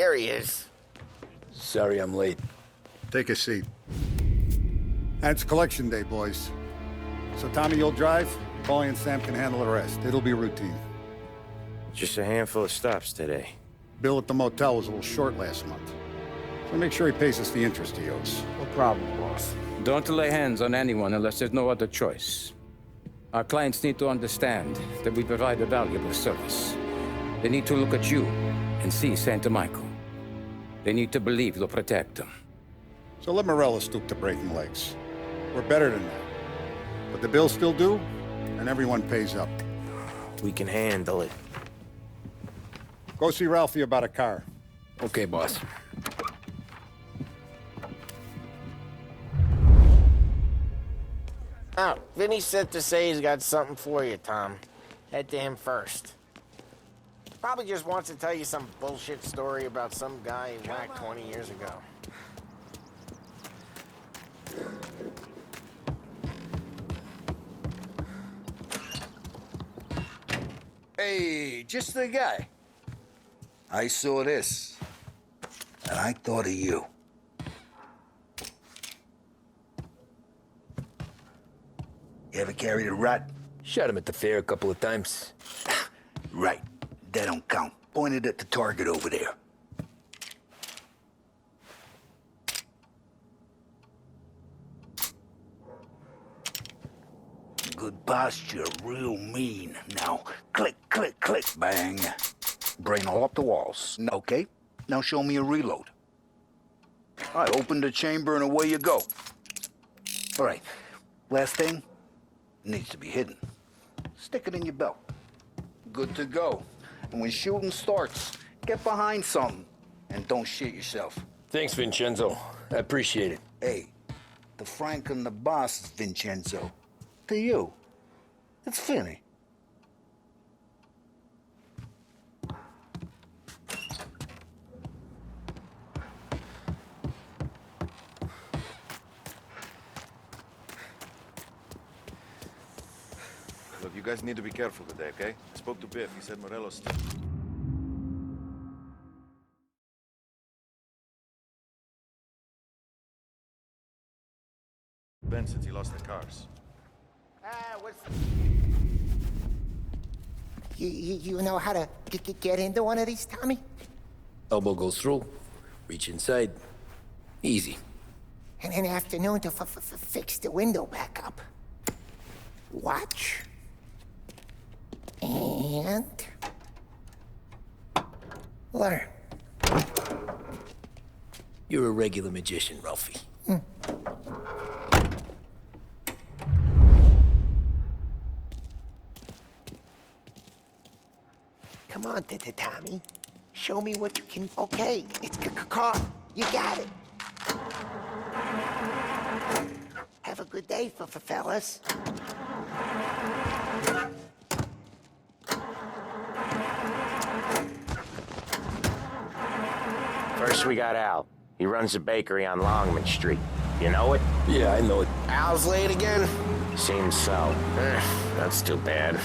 Here he is. Sorry I'm late. Take a seat. And it's collection day, boys. So Tommy, you'll drive. Paulie and Sam can handle the rest. It'll be routine. Just a handful of stops today. Bill at the motel was a little short last month. So make sure he pays us the interest he owes. No problem, boss. Don't lay hands on anyone unless there's no other choice. Our clients need to understand that we provide a valuable service. They need to look at you and see Santa Michael. They need to believe you'll protect them. So let Morella stoop to breaking legs. We're better than that. But the bills still due, and everyone pays up. We can handle it. Go see Ralphie about a car. Okay, boss. Oh, Vinny said to say he's got something for you, Tom. Head to him first. Probably just wants to tell you some bullshit story about some guy he whacked 20 years ago. Hey, just the guy. I saw this, and I thought of you. You ever carried a rat? Shot him at the fair a couple of times. Right. That don't count. Pointed at the target over there. Good posture, real mean. Now, click, click, click, bang. Brain all up the walls. Okay, now show me a reload. All right, open the chamber and away you go. All right, last thing, needs to be hidden. Stick it in your belt. Good to go. And when shooting starts, get behind something and don't shit yourself. Thanks, Vincenzo. I appreciate it. Hey, the Frank and the boss is Vincenzo. To you, it's Finny. Look, you guys need to be careful today, okay? I spoke to Biff. He said Morelos... Ben since he lost the cars. What's... You know how to get into one of these, Tommy? Elbow goes through, reach inside. Easy. And an afternoon to fix the window back up. Watch. And... learn. You're a regular magician, Ralphie. Come on, Tommy. Show me what you can... Okay, it's car. You got it. Have a good day, fellas. First we got Al. He runs a bakery on Longman Street. You know it? Yeah, I know it. Al's late again? Seems so. That's too bad.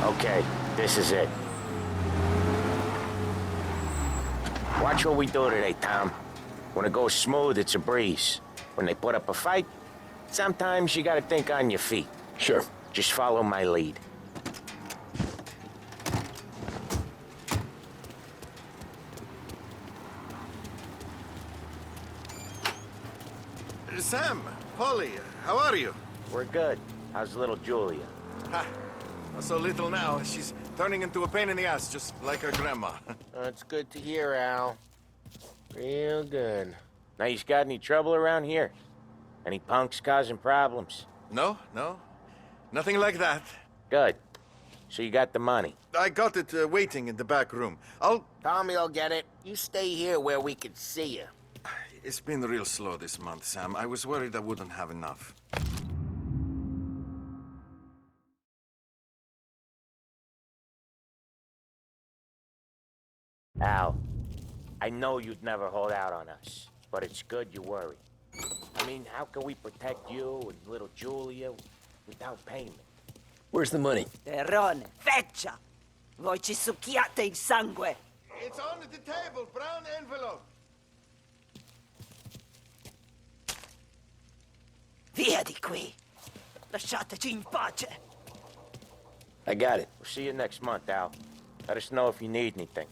Okay, this is it. Watch what we do today, Tom. When it goes smooth, it's a breeze. When they put up a fight, sometimes you gotta think on your feet. Sure. Just follow my lead. Sam, Polly, how are you? We're good. How's little Julia? Ha! So little now, she's turning into a pain in the ass, just like her grandma. That's good to hear, Al. Real good. Now, you got any trouble around here? Any punks causing problems? No, nothing like that. Good. So you got the money. I got it waiting in the back room. Tommy will get it. You stay here where we can see you. It's been real slow this month, Sam. I was worried I wouldn't have enough. Al, I know you'd never hold out on us, but it's good you worry. I mean, how can we protect you and little Julia without payment? Where's the money? Terrone, feccia! Voi ci succhiate il sangue! It's on the table, brown envelope. Via di qui! Lasciateci in pace! I got it. We'll see you next month, Al. Let us know if you need anything.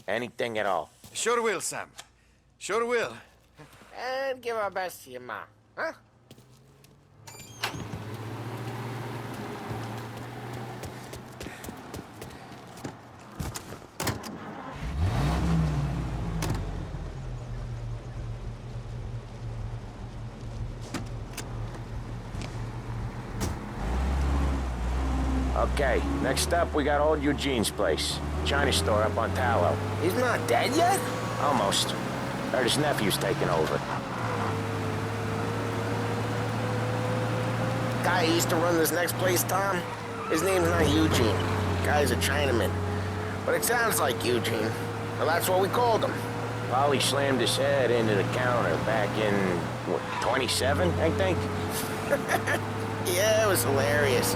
Anything at all. Sure will, Sam. Sure will. And give our best to your mom, huh? Okay, next up, we got old Eugene's place. China store up on Tallow. He's not dead yet? Almost. Heard his nephew's taking over. Guy who used to run this next place, Tom? His name's not Eugene. Guy's a Chinaman. But it sounds like Eugene. Well, that's what we called him. Polly slammed his head into the counter back in, what, 27, I think? Yeah, it was hilarious.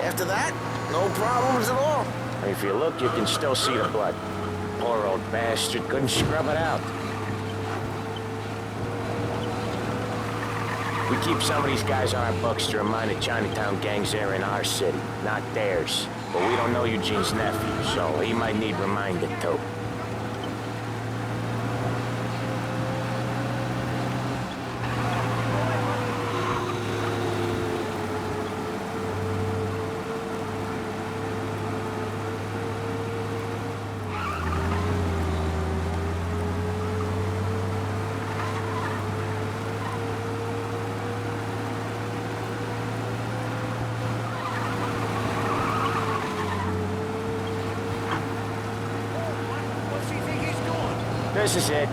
After that, no problems at all. If you look, you can still see the blood. Poor old bastard couldn't scrub it out. We keep some of these guys on our books to remind the Chinatown gangs they're in our city, not theirs. But we don't know Eugene's nephew, so he might need reminded too. This is it.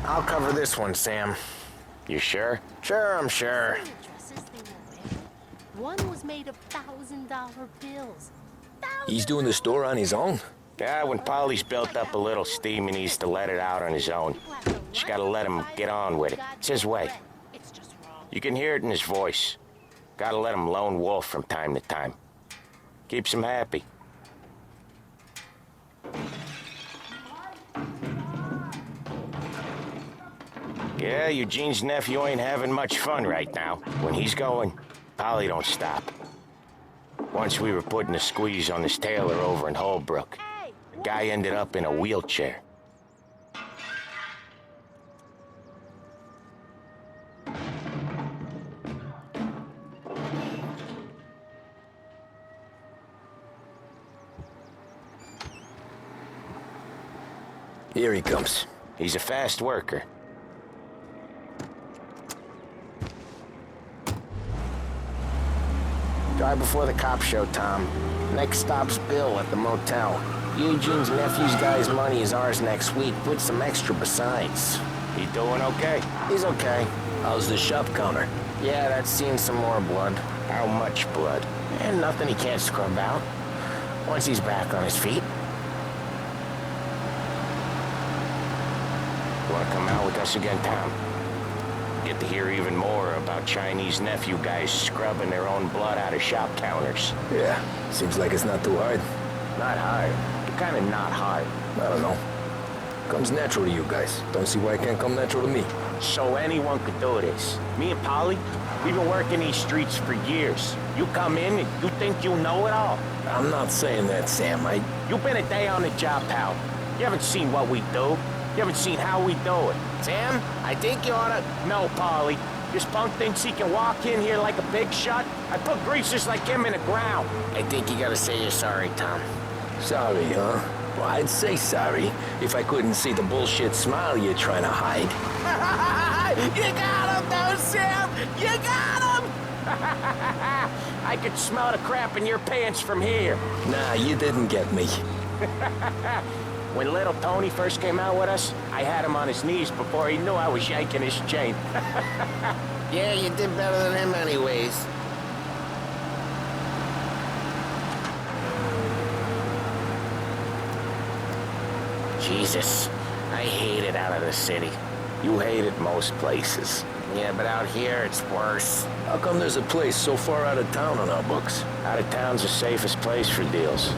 I'll cover this one, Sam. You sure? Sure, I'm sure. Dresses they were wearing. One was made of $1,000 bills. He's doing the store on his own? Yeah, when Polly's built up a little steam, he needs to let it out on his own. Just gotta let him get on with it. It's his way. You can hear it in his voice. Gotta let him lone wolf from time to time. Keeps him happy. Yeah, Eugene's nephew ain't having much fun right now. When he's going, Polly don't stop. Once we were putting a squeeze on this tailor over in Holbrook. The guy ended up in a wheelchair. Here he comes. He's a fast worker. Drive before the cop show, Tom. Next stop's Bill at the motel. Eugene's nephew's guy's money is ours next week, with some extra besides. He doing okay? He's okay. How's the shop counter? Yeah, that's seen some more blood. How much blood? And nothing he can't scrub out. Once he's back on his feet. You wanna come out with us again, Tom? Get to hear even more about Chinese nephew guys scrubbing their own blood out of shop counters. Yeah, seems like it's not too hard. Not hard. Kinda not hard. I don't know. Comes natural to you guys. Don't see why it can't come natural to me. So anyone could do this. Me and Polly, we've been working these streets for years. You come in and you think you know it all. I'm not saying that, Sam. You've been a day on the job, pal. You haven't seen what we do. You haven't seen how we do it. Sam, I think you oughta... No, Polly. This punk thinks he can walk in here like a big shot? I put greasers like him in the ground. I think you gotta say you're sorry, Tom. Sorry, huh? Well, I'd say sorry if I couldn't see the bullshit smile you're trying to hide. You got him, though, Sam! You got him! I could smell the crap in your pants from here. Nah, you didn't get me. When little Tony first came out with us, I had him on his knees before he knew I was yanking his chain. Yeah, you did better than him anyways. Jesus, I hate it out of the city. You hate it most places. Yeah, but out here, it's worse. How come there's a place so far out of town on our books? Out of town's the safest place for deals.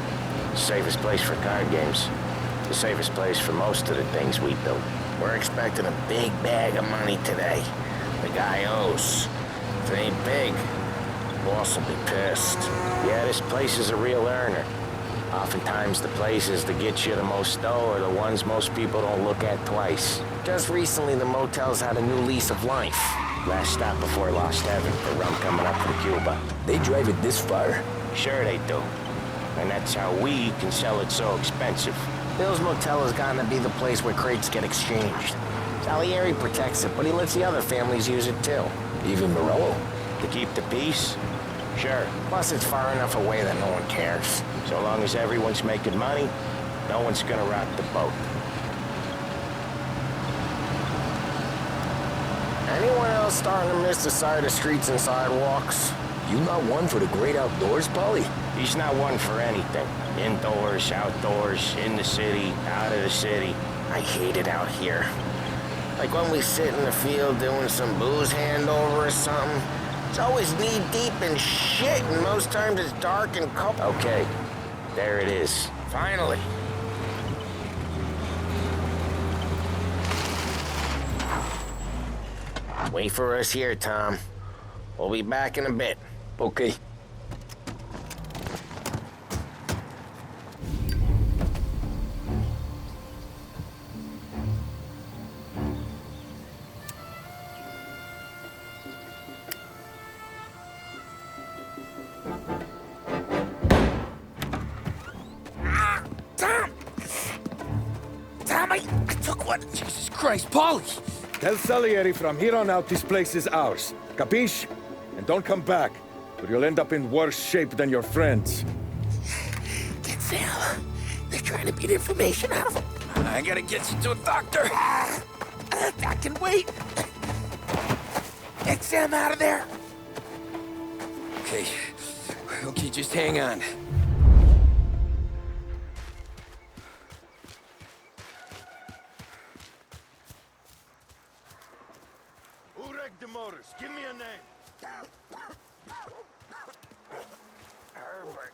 The safest place for card games. The safest place for most of the things we do. We're expecting a big bag of money today. The guy owes. If it ain't big, boss will be pissed. Yeah, this place is a real earner. Oftentimes the places that get you the most dough are the ones most people don't look at twice. Just recently, the motel's had a new lease of life. Last stop before Lost Heaven, the rum coming up from Cuba. They drive it this far? Sure they do. And that's how we can sell it so expensive. Bill's Motel has gotten to be the place where crates get exchanged. Salieri protects it, but he lets the other families use it too. Even Morello? To keep the peace? Sure. Plus, it's far enough away that no one cares. So long as everyone's making money, no one's gonna rock the boat. Anyone else starting to miss the side of streets and sidewalks? You not one for the great outdoors, Polly? He's not one for anything. Indoors, outdoors, in the city, out of the city. I hate it out here. Like when we sit in the field doing some booze handover or something. It's always knee-deep in shit, and most times it's dark and cold. Okay, there it is. Finally. Wait for us here, Tom. We'll be back in a bit. Okay. I took one. Jesus Christ, Polly! Tell Salieri from here on out this place is ours. Capiche? And don't come back, or you'll end up in worse shape than your friends. Get Sam. They're trying to beat information out of him. I gotta get you to a doctor. I can wait. Get Sam out of there. Okay. Okay, just hang on. Who wrecked the motors? Give me a name. Herbert.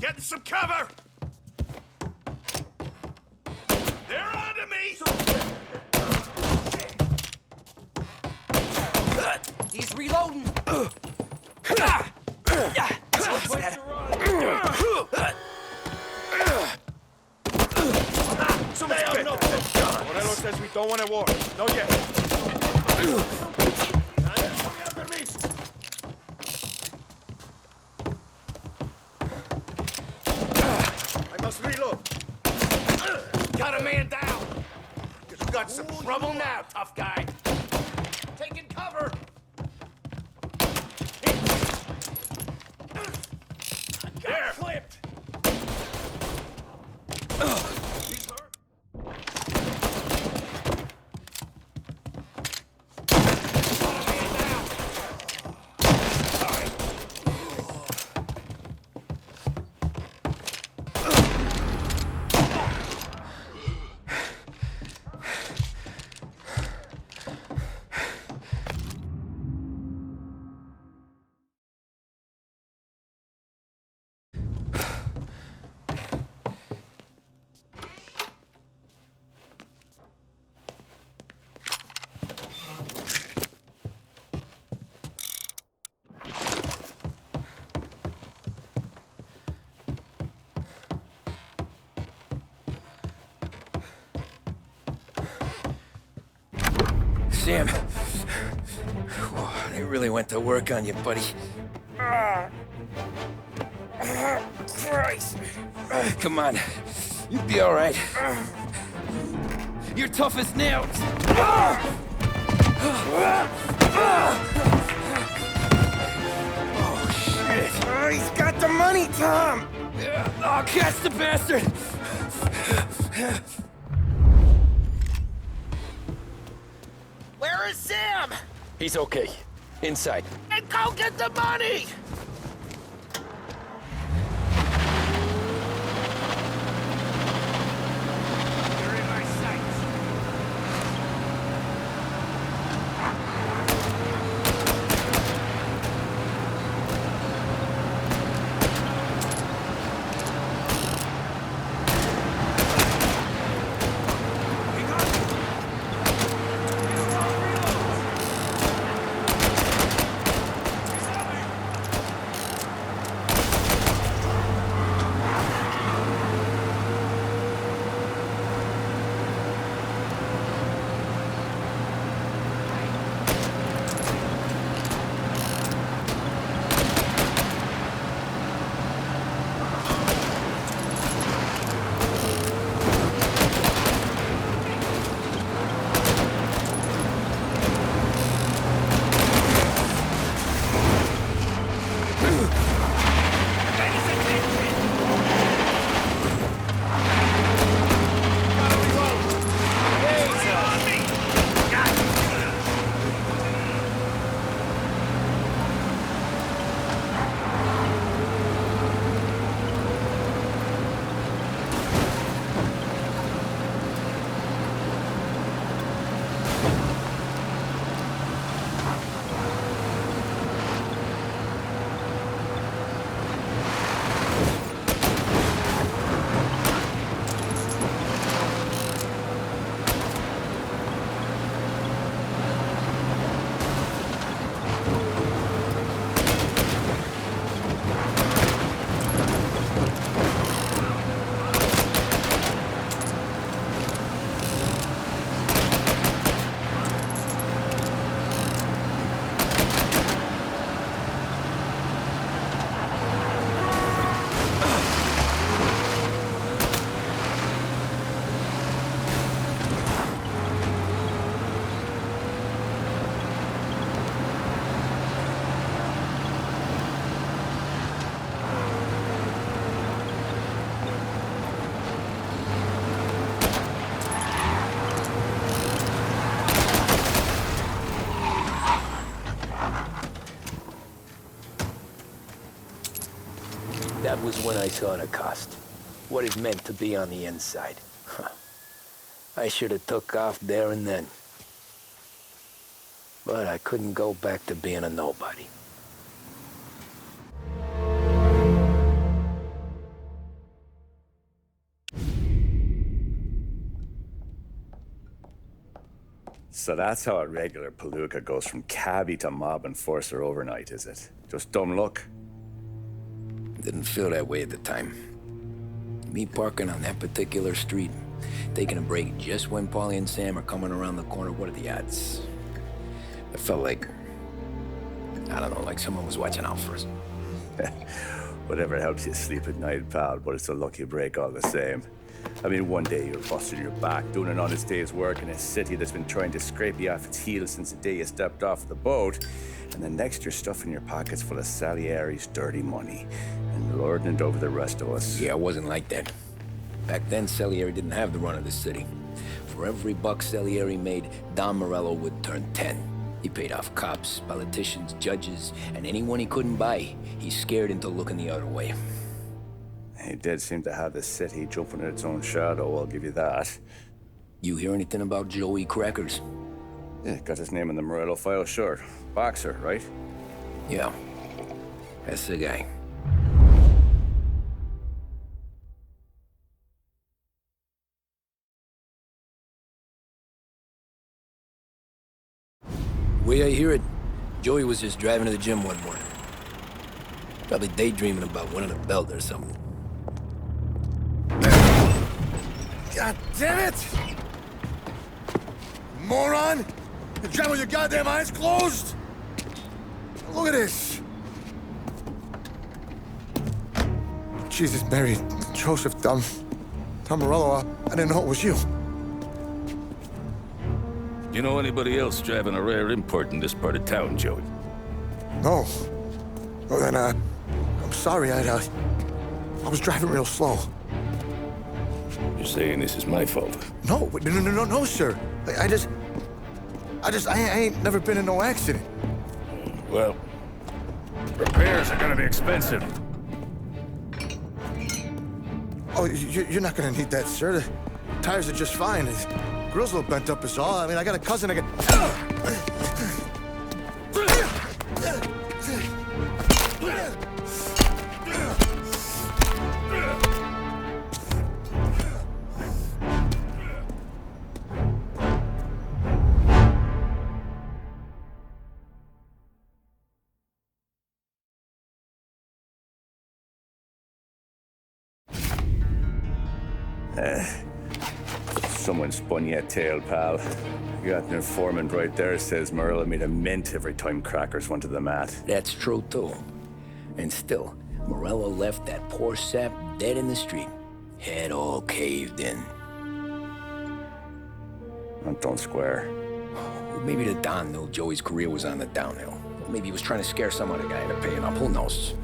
Getting some cover! They're onto me! He's reloading. Morello says we don't want a war. No yet. Just reload. Got a man down. You got some trouble now, tough guy. Taking cover. There. Clipped. He's hurt. Sam, they really went to work on you, buddy. Christ. Come on, you'll be all right. You're tough as nails. Oh, shit. He's got the money, Tom. Oh, catch the bastard. Where is Sam? He's okay. Inside. And go get the money! You're in my sights. That was when I saw the cost. What it meant to be on the inside. Huh. I should have took off there and then. But I couldn't go back to being a nobody. So that's how a regular palooka goes from cabbie to mob enforcer overnight, is it? Just dumb luck? Didn't feel that way at the time. Me parking on that particular street, taking a break just when Paulie and Sam are coming around the corner, what are the odds? It felt like, I don't know, like someone was watching out for us. Whatever helps you sleep at night, pal, but it's a lucky break all the same. I mean, one day you're busting your back, doing an honest day's work in a city that's been trying to scrape you off its heels since the day you stepped off the boat, and the next you're stuffing your pockets full of Salieri's dirty money and lording it over the rest of us. Yeah, it wasn't like that. Back then, Salieri didn't have the run of the city. For every buck Salieri made, Don Morello would turn 10. He paid off cops, politicians, judges, and anyone he couldn't buy, he scared into looking the other way. He did seem to have the city jumping in its own shadow, I'll give you that. You hear anything about Joey Crackers? Yeah, got his name in the Morello file, sure. Boxer, right? Yeah, that's the guy. The way I hear it, Joey was just driving to the gym one morning. Probably daydreaming about winning a belt or something. God damn it! Moron! You're driving with your goddamn eyes closed? Look at this! Jesus, Mary, Joseph, Tom Morello, I didn't know it was you. You know anybody else driving a rare import in this part of town, Joey? No. Well, then, I'm sorry, I was driving real slow. You're saying this is my fault? No, sir. I ain't never been in no accident. Well, repairs are gonna be expensive. Oh, you're not gonna need that, sir. The tires are just fine. The grill's a little bent up is all. I mean, I got a cousin I can... Someone spun you a tail, pal. You got an informant right there says Morello made a mint every time Crackers went to the mat. That's true, too. And still, Morello left that poor sap dead in the street. Head all caved in. That don't square. Well, maybe the Don knew Joey's career was on the downhill. Maybe he was trying to scare some other guy into paying up. Who knows?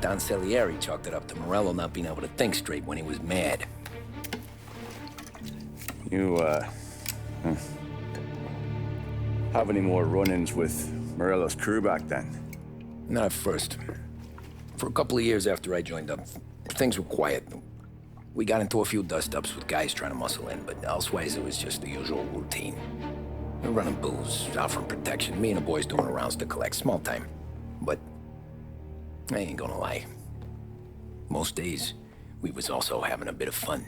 Don Salieri chalked it up to Morello not being able to think straight when he was mad. You, have any more run-ins with Morello's crew back then? Not at first. For a couple of years after I joined up, things were quiet. We got into a few dust-ups with guys trying to muscle in, but elsewise it was just the usual routine. We're running booze, offering protection, me and the boys doing rounds to collect, small time. But I ain't gonna lie. Most days, we was also having a bit of fun.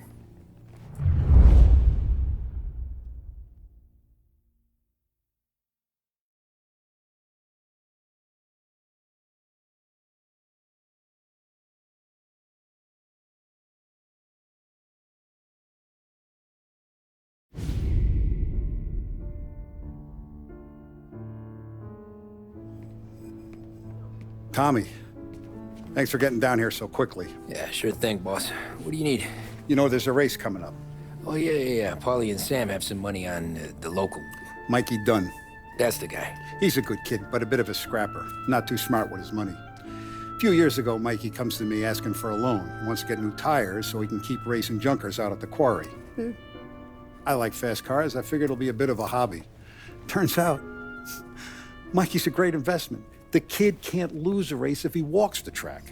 Tommy, thanks for getting down here so quickly. Yeah, sure thing, boss. What do you need? You know, there's a race coming up. Oh, yeah. Paulie and Sam have some money on the local. Mikey Dunn. That's the guy. He's a good kid, but a bit of a scrapper. Not too smart with his money. A few years ago, Mikey comes to me asking for a loan. He wants to get new tires so he can keep racing junkers out at the quarry. I like fast cars. I figured it'll be a bit of a hobby. Turns out, Mikey's a great investment. The kid can't lose a race if he walks the track.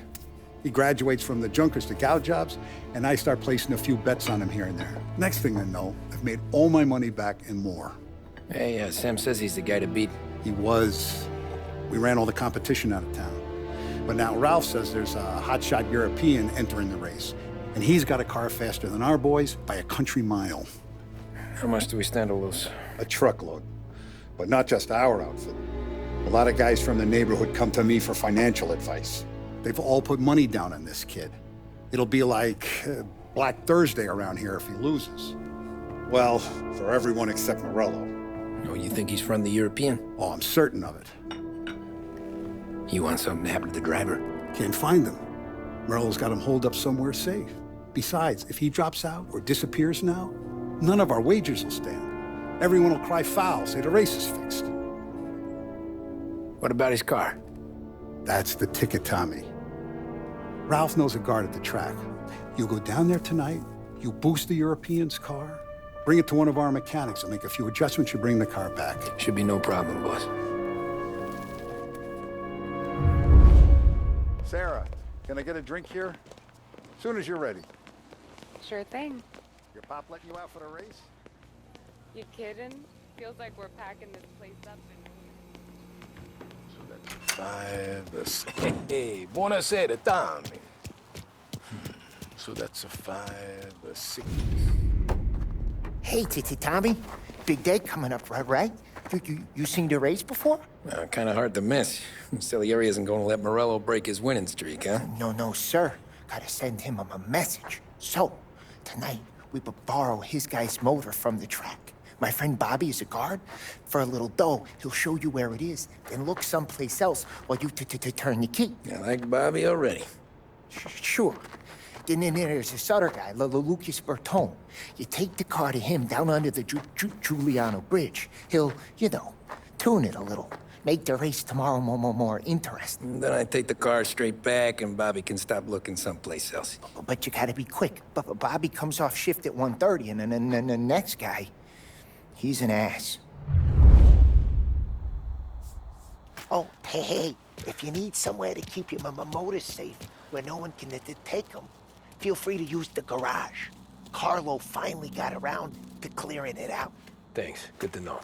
He graduates from the junkers to gal jobs, and I start placing a few bets on him here and there. Next thing I know, I've made all my money back and more. Hey, Sam says he's the guy to beat. He was. We ran all the competition out of town. But now Ralph says there's a hotshot European entering the race, and he's got a car faster than our boys by a country mile. How much do we stand to lose? A truckload. But not just our outfit. A lot of guys from the neighborhood come to me for financial advice. They've all put money down on this kid. It'll be like Black Thursday around here if he loses. Well, for everyone except Morello. Oh, you think he's from the European? Oh, I'm certain of it. You want something to happen to the driver? Can't find him. Merle's got him holed up somewhere safe. Besides, if he drops out or disappears now, none of our wagers will stand. Everyone will cry foul, say the race is fixed. What about his car? That's the ticket, Tommy. Ralph knows a guard at the track. You go down there tonight, you boost the European's car, bring it to one of our mechanics, and make a few adjustments, you bring the car back. Should be no problem, boss. Sarah, can I get a drink here? As soon as you're ready. Sure thing. Your pop letting you out for the race? You kidding? Feels like we're packing this place up and... 5, 6. Hey, buonasera, Tommy. So that's a 5, 6. Hey, Tommy. Big day coming up, right? You seen the race before? Kind of hard to miss. Salieri isn't going to let Morello break his winning streak, huh? No, sir. Gotta send him a message. So, tonight, we borrow his guy's motor from the track. My friend Bobby is a guard. For a little dough, he'll show you where it is, then look someplace else while you turn the key. I like Bobby already. Sure. Then there's this other guy, Lucas Bertone. You take the car to him down under the Giuliano Bridge. He'll, tune it a little. Make the race tomorrow more interesting. Then I take the car straight back, and Bobby can stop looking someplace else. But you gotta be quick. But Bobby comes off shift at 1:30, and then the next guy, he's an ass. Oh, hey, if you need somewhere to keep your motor safe, where no one can take them, feel free to use the garage. Carlo finally got around to clearing it out. Thanks. Good to know.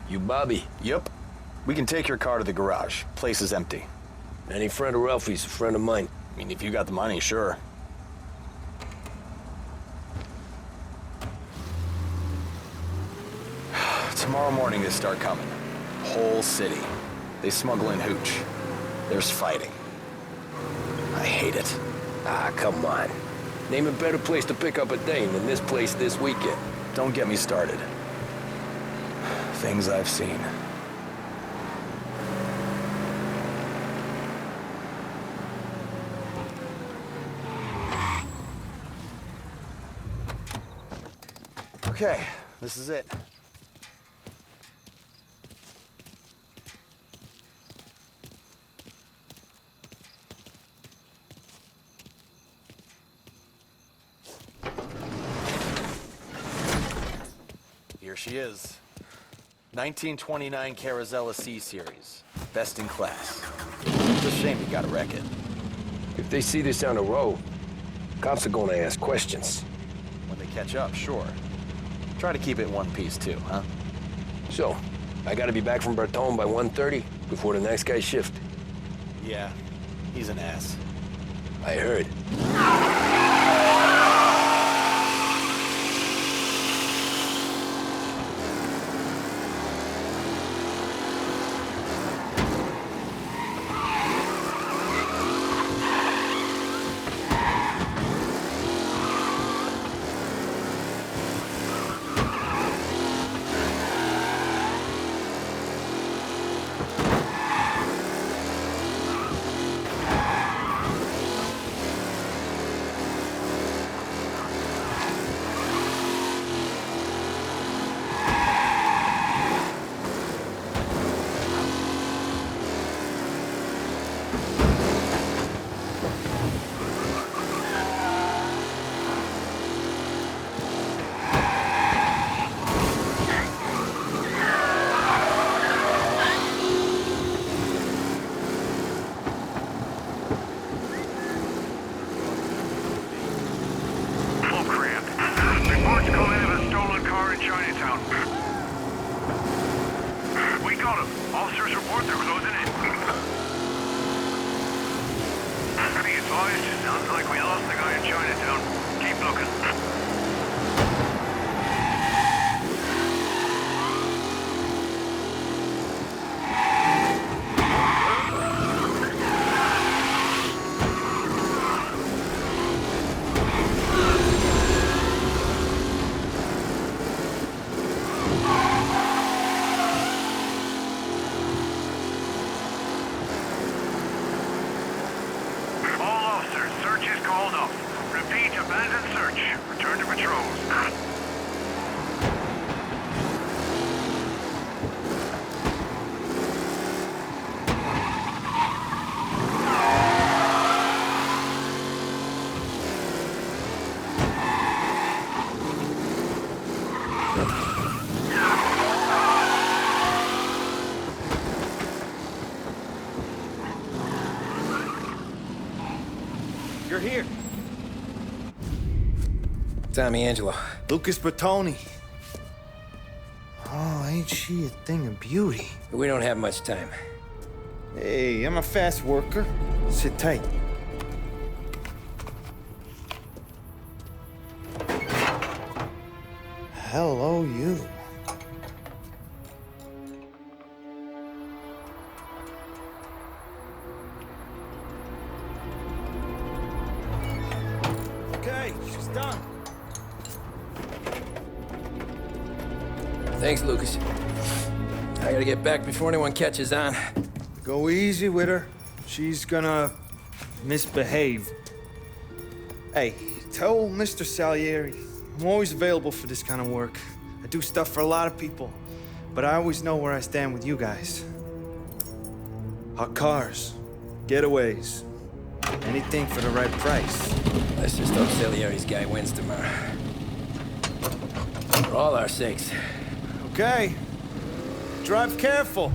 You Bobby? Yep. We can take your car to the garage. Place is empty. Any friend of Ralphie's a friend of mine. I mean, if you got the money, sure. Tomorrow morning they start coming. Whole city. They smuggle in hooch. There's fighting. I hate it. Ah, come on. Name a better place to pick up a dame than this place this weekend. Don't get me started. Things I've seen. Okay, this is it. Here she is. 1929 Carazella C-Series. Best in class. It's a shame you gotta wreck it. If they see this on the road, cops are gonna ask questions. When they catch up, sure. Try to keep it in one piece too, huh? So, I gotta be back from Bertone by 1:30 before the next guy's shift. Yeah, he's an ass. I heard. Officers report they're closing in. Be advised, sounds like we lost the guy in Chinatown. Keep looking. You're here. Tommy Angelo. Lucas Bertoni. Oh, ain't she a thing of beauty? We don't have much time. Hey, I'm a fast worker. Sit tight. Hello, you. Okay, she's done. Thanks, Lucas. I gotta get back before anyone catches on. Go easy with her. She's gonna misbehave. Hey, tell Mr. Salieri I'm always available for this kind of work. I do stuff for a lot of people, but I always know where I stand with you guys. Hot cars, getaways, anything for the right price. Let's just hope Salieri's guy wins tomorrow. For all our sakes. Okay. Drive careful.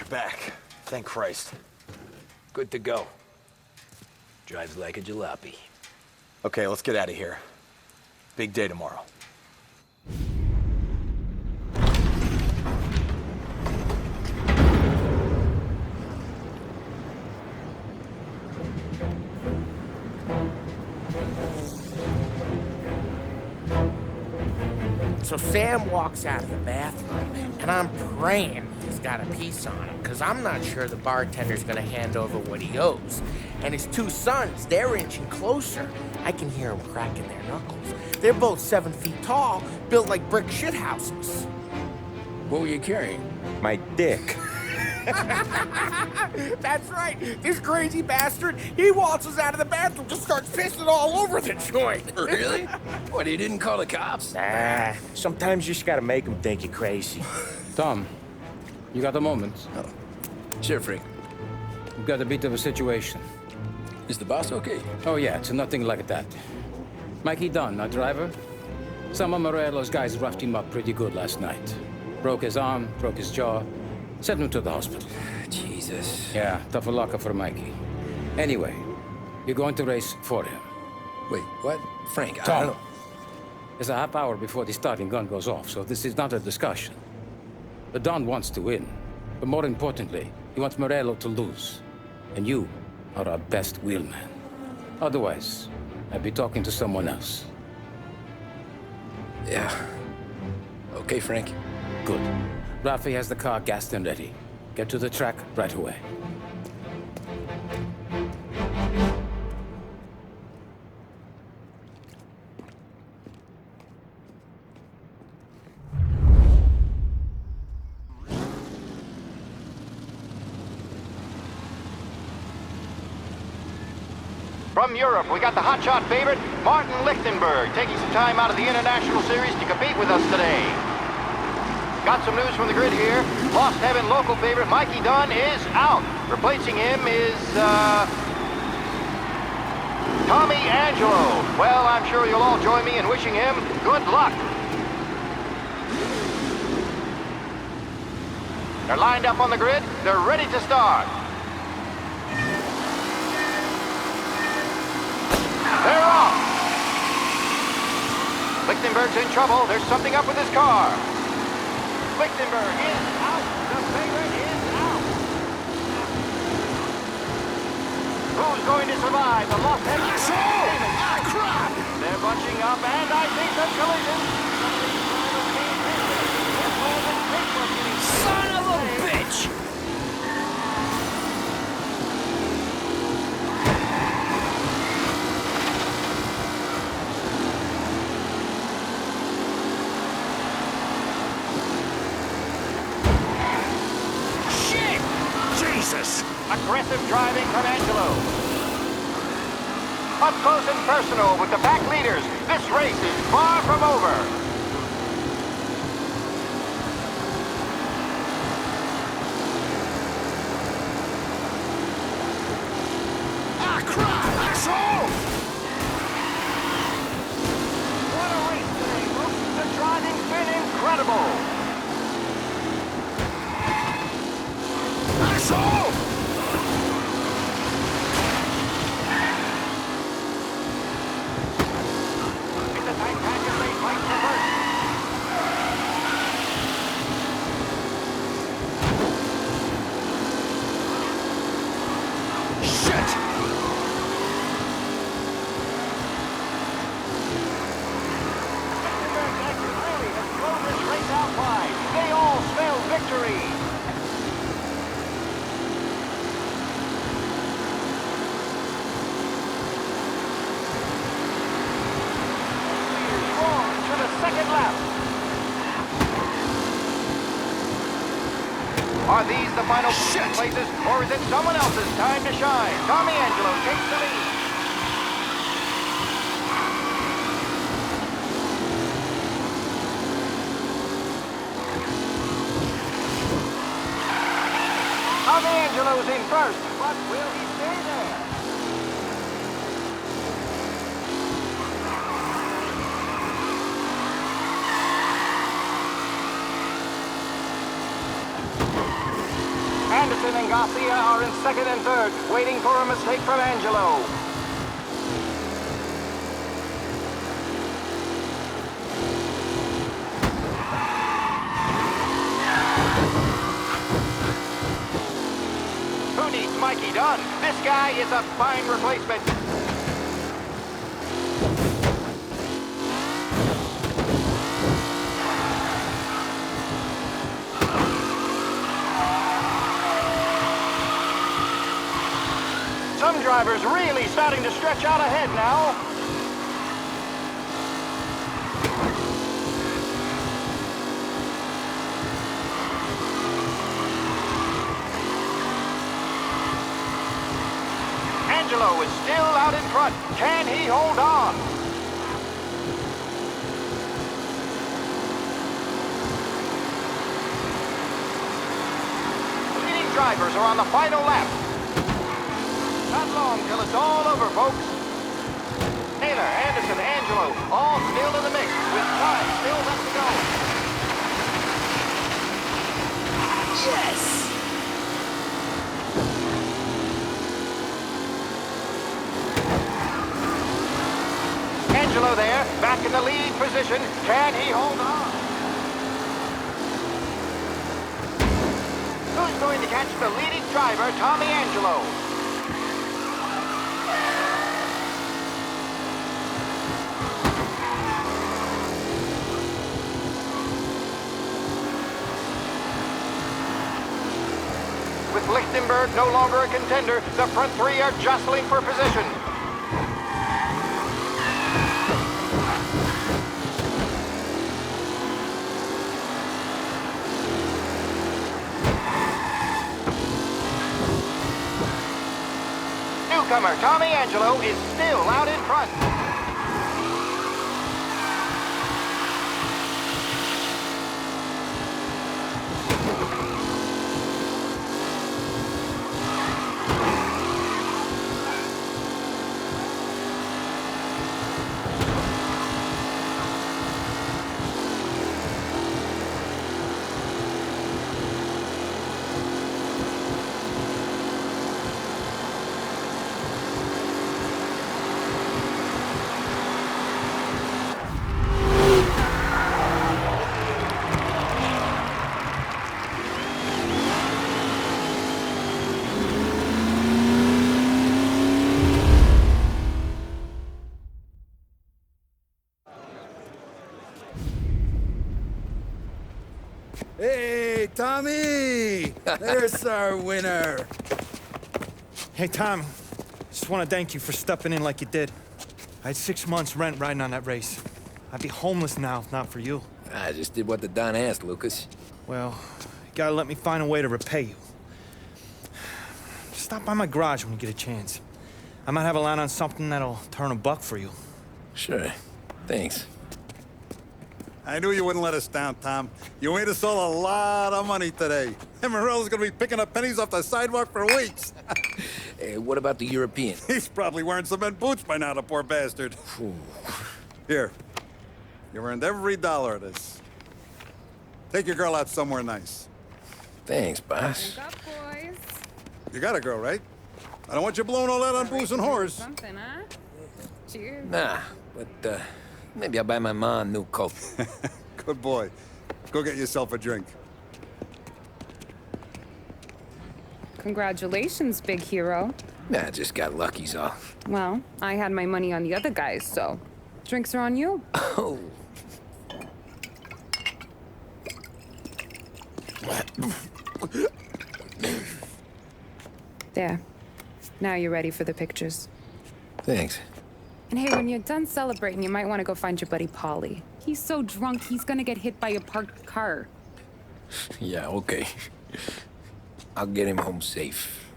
back. Thank Christ. Good to go. Drives like a jalopy. Okay, let's get out of here. Big day tomorrow. So Sam walks out of the bathroom, and I'm praying he's got a piece on him, because I'm not sure the bartender's gonna hand over what he owes. And his two sons, they're inching closer. I can hear them cracking their knuckles. They're both 7 feet tall, built like brick shithouses. What were you carrying? My dick. That's right. This crazy bastard, he waltzes out of the bathroom, just starts pissing all over the joint. Really? What, he didn't call the cops? Nah, sometimes you just gotta make them think you're crazy. Tom, you got a moment? Oh. Sure, Frank. We've got a bit of a situation. Is the boss okay? Oh yeah, it's nothing like that. Mikey Dunn, our driver. Some of Morello's guys roughed him up pretty good last night. Broke his arm, broke his jaw. Sent him to the hospital. Jesus. Yeah, tough luck for Mikey. Anyway, you're going to race for him. Wait, what? Frank, I Tom, don't... it's a half hour before the starting gun goes off, so this is not a discussion. The Don wants to win, but more importantly, he wants Morello to lose. And you are our best wheelman. Otherwise, I'd be talking to someone else. Yeah. Okay, Frank. Good. Rafi has the car gassed and ready. Get to the track right away. From Europe, we got the hotshot favorite, Martin Lichtenberg, taking some time out of the International Series to compete with us today. Got some news from the grid here. Lost Heaven local favorite Mikey Dunn is out. Replacing him is, Tommy Angelo. Well, I'm sure you'll all join me in wishing him good luck. They're lined up on the grid. They're ready to start. They're off. Lichtenberg's in trouble. There's something up with his car. Lichtenberg is out. The favorite is out. Who's going to survive the Lost Heaven? Ah, crap! They're bunching up, and I think the collision. Son of a bitch! Aggressive driving from Angelo. Up close and personal with the pack leaders. This race is far from over. Ah, crap! Asshole! What a race today, folks. The driving's been incredible. Asshole! Are these the final places, or is it someone else's time to shine? Tommy Angelo takes the lead. Tommy Angelo's in first, but will he stay there? Anderson and Garcia are in second and third, waiting for a mistake from Angelo. Who needs Mikey done? This guy is a fine replacement. Some drivers really starting to stretch out ahead now. Angelo is still out in front. Can he hold on? Leading drivers are on the final lap. Not long till it's all over, folks. Taylor, Anderson, Angelo, all still in the mix, with time still left to go. Yes! Angelo there, back in the lead position. Can he hold on? Who's going to catch the leading driver, Tommy Angelo? With Lichtenberg no longer a contender, the front three are jostling for position. Newcomer Tommy Angelo is still out in front. Hey, Tommy! There's our winner. Hey, Tom. Just want to thank you for stepping in like you did. I had 6 months rent riding on that race. I'd be homeless now if not for you. I just did what the Don asked, Lucas. Well, you gotta let me find a way to repay you. Stop by my garage when you get a chance. I might have a line on something that'll turn $1 for you. Sure. Thanks. I knew you wouldn't let us down, Tom. You made us all a lot of money today. And Morello's gonna be picking up pennies off the sidewalk for weeks. Hey, what about the European? He's probably wearing cement boots by now, the poor bastard. Here. You earned every dollar of this. Take your girl out somewhere nice. Thanance, boss. Wake up, boys. You got a girl, right? I don't want you blowing all that on booze and whores. Something, huh? Cheers. Nah, but, maybe I'll buy my mom a new coat. Good boy. Go get yourself a drink. Congratulations, big hero. Nah, I just got lucky's all. Well, I had my money on the other guys, so drinks are on you. Oh. There. Now you're ready for the pictures. Thanks. And hey, when you're done celebrating, you might want to go find your buddy Paulie. He's so drunk, he's gonna get hit by a parked car. Yeah, okay. I'll get him home safe.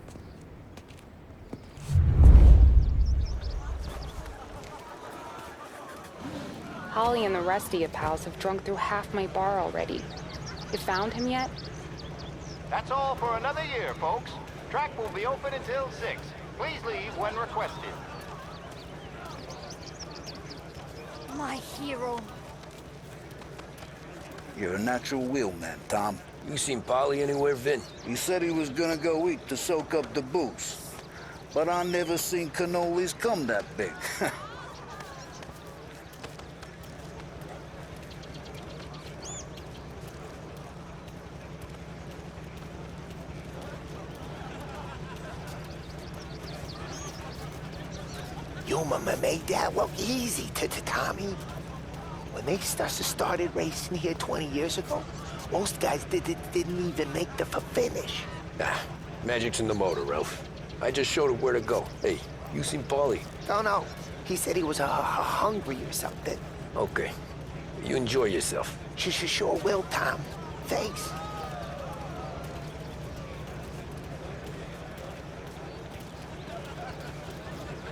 Holly and the rest of your pals have drunk through half my bar already. You found him yet? That's all for another year, folks. Track will be open until 6. Please leave when requested. My hero. You're a natural wheelman, Tom. You seen Polly anywhere, Vin? He said he was gonna go eat to soak up the booze. But I never seen cannolis come that big. Your mama made that look easy to Tommy. When they started racing here 20 years ago, most guys didn't even make the finish. Ah, magic's in the motor, Ralph. I just showed her where to go. Hey, you seen Paulie? No. He said he was hungry or something. Okay. You enjoy yourself. Sure will, Tom. Thanks.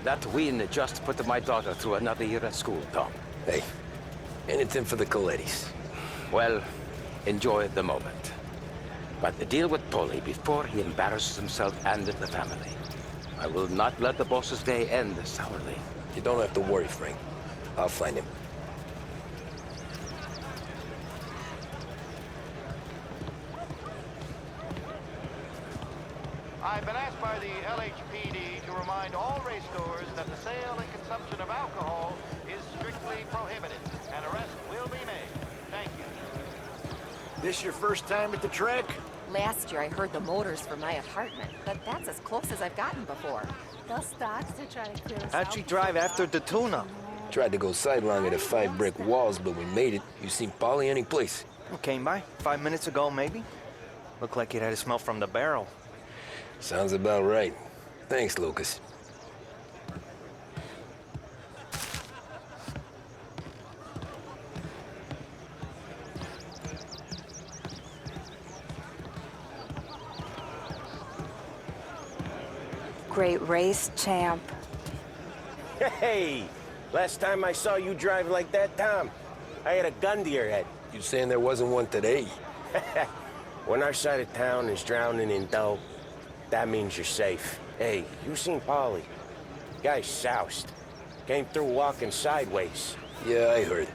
That win just put my daughter through another year at school, Tom. Hey, anything for the Colettis. Well, enjoy the moment. But deal with Polly before he embarrasses himself and the family. I will not let the boss's day end sourly. You don't have to worry, Frank. I'll find him. I've been asked by the LHPD to remind all race stores that the sale and consumption of alcohol is strictly prohibited. An arrest will be made. Thank you. This your first time at the track? Last year I heard the motors for my apartment, but that's as close as I've gotten before. They'll start to try to clear us How'd out you drive after the tuna? Tried to go sidelong at the 5 brick walls, but we made it. You seen Polly any place? Came by 5 minutes ago, maybe. Looked like it had a smell from the barrel. Sounds about right. Thanks, Lucas. Great race, champ. Hey! Last time I saw you drive like that, Tom, I had a gun to your head. You saying there wasn't one today? When our side of town is drowning in dough, that means you're safe. Hey, you seen Polly? Guy's soused. Came through walking sideways. Yeah, I heard.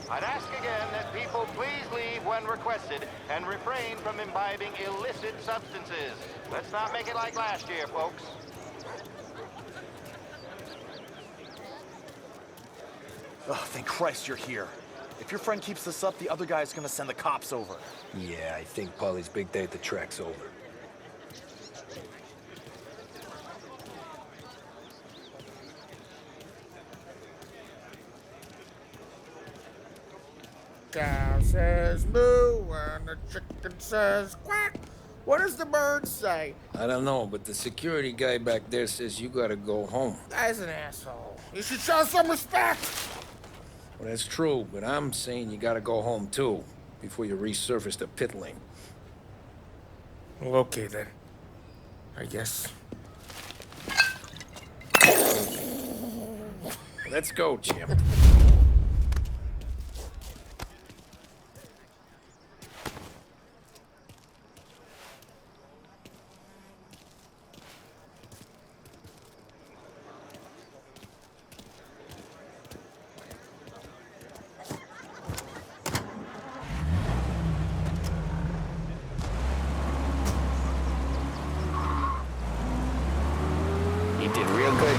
I'd ask again that people please leave when requested and refrain from imbibing illicit substances. Let's not make it like last year, folks. Oh, thank Christ you're here. If your friend keeps this up, the other guy's gonna send the cops over. Yeah, I think Polly's big day at the track's over. Cow says moo and the chicken says quack. What does the bird say? I don't know, but the security guy back there says you gotta go home. Guy's an asshole. You should show some respect. Well, that's true, but I'm saying you gotta go home too, before you resurface the pit lane. Well, okay then. I guess. Let's go, champ.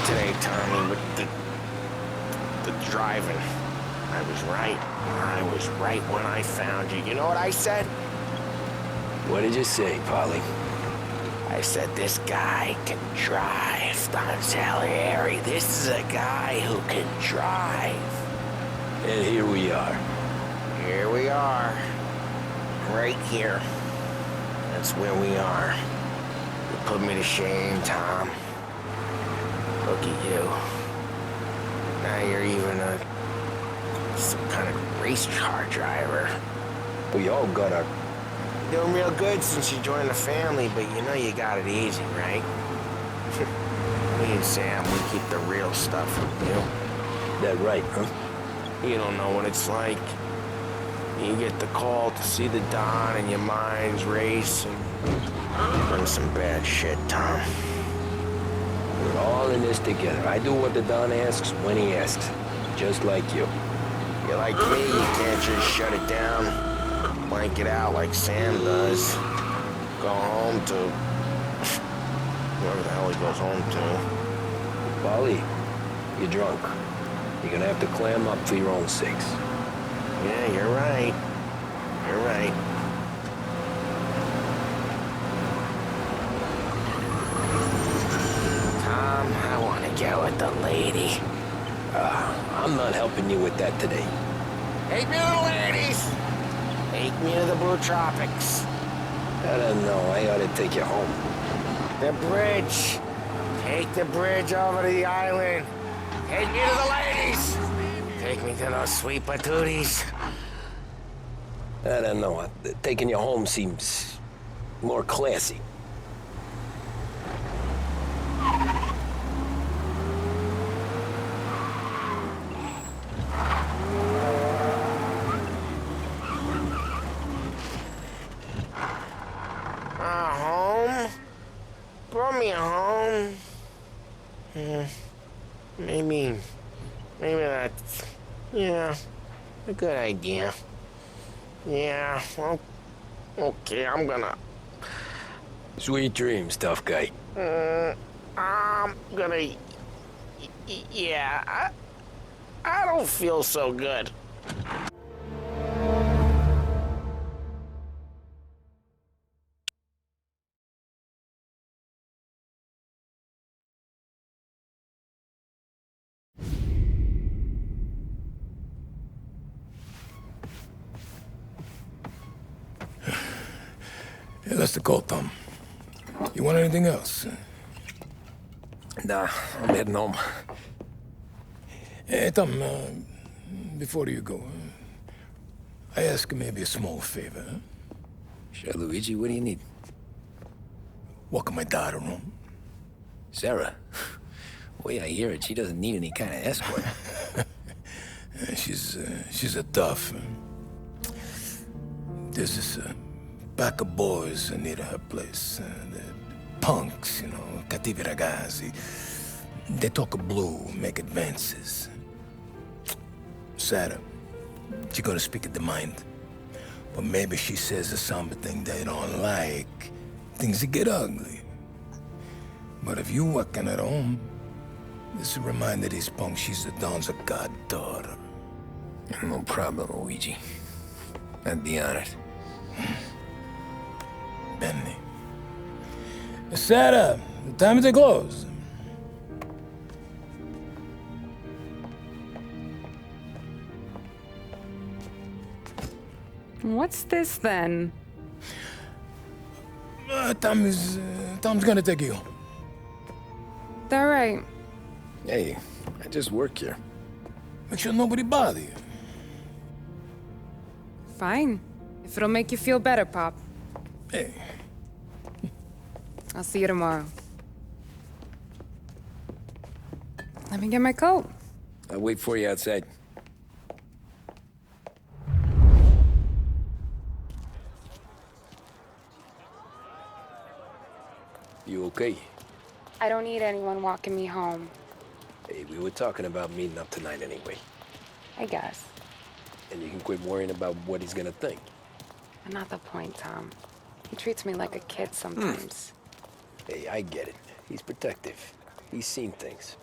Today, Tommy, with the driving. I was right. I was right when I found you. You know what I said? What did you say, Polly? I said this guy can drive, Don Salieri. This is a guy who can drive. And here we are. Here we are. Right here. That's where we are. You put me to shame, Tom. Look at you. Now you're even some kind of race car driver. We all got our... Doing real good since you joined the family, but you know you got it easy, right? Me and Sam, we keep the real stuff from you. That right, huh? You don't know what it's like. You get the call to see the Don and your mind's racing. Done some bad shit, Tom. We're all in this together. I do what the Don asks when he asks. Just like you. You're like me, you can't just shut it down. Blank it out like Sam does. Go home to... whoever the hell he goes home to. Polly, you're drunk. You're gonna have to clam up for your own sakes. Yeah, you're right. You're right. Tom, I want to get with the lady. I'm not helping you with that today. Take me to the ladies! Take me to the Blue Tropics. I don't know. I ought to take you home. The bridge. Take the bridge over to the island. Take me to the ladies. Take me to those sweet patooties. I don't know. Taking you home seems more classy. Home? Brought me home. Maybe that's, yeah, a good idea. Yeah, well, okay, I'm gonna... Sweet dreams, tough guy. I'm gonna... Yeah, I don't feel so good. Hey, that's the call, Tom. You want anything else? Nah, I'm heading home. Hey, Tom, before you go, I ask maybe a small favor. Huh? Sure, Luigi, what do you need? Walk my daughter home. Sarah? The way I hear it, she doesn't need any kind of escort. She's a tough. There's this pack of boys near her place. They're punks, you know, cattivi ragazzi. They talk blue, make advances. Sarah, she gonna speak at the mind. But maybe she says something they don't like. Things get ugly. But if you walking at home, this will remind these punks she's the Don's a goddaughter. No problem, Luigi. I'd be honored. Benny. Sarah, the time to close. What's this then? Tom's gonna take you home. All right. Hey, I just work here. Make sure nobody bother you. Fine. If it'll make you feel better, Pop. Hey. I'll see you tomorrow. Let me get my coat. I'll wait for you outside. You okay? I don't need anyone walking me home. Hey, we were talking about meeting up tonight anyway. I guess. And you can quit worrying about what he's gonna think. Not the point, Tom. He treats me like a kid sometimes. Hey, I get it. He's protective. He's seen things.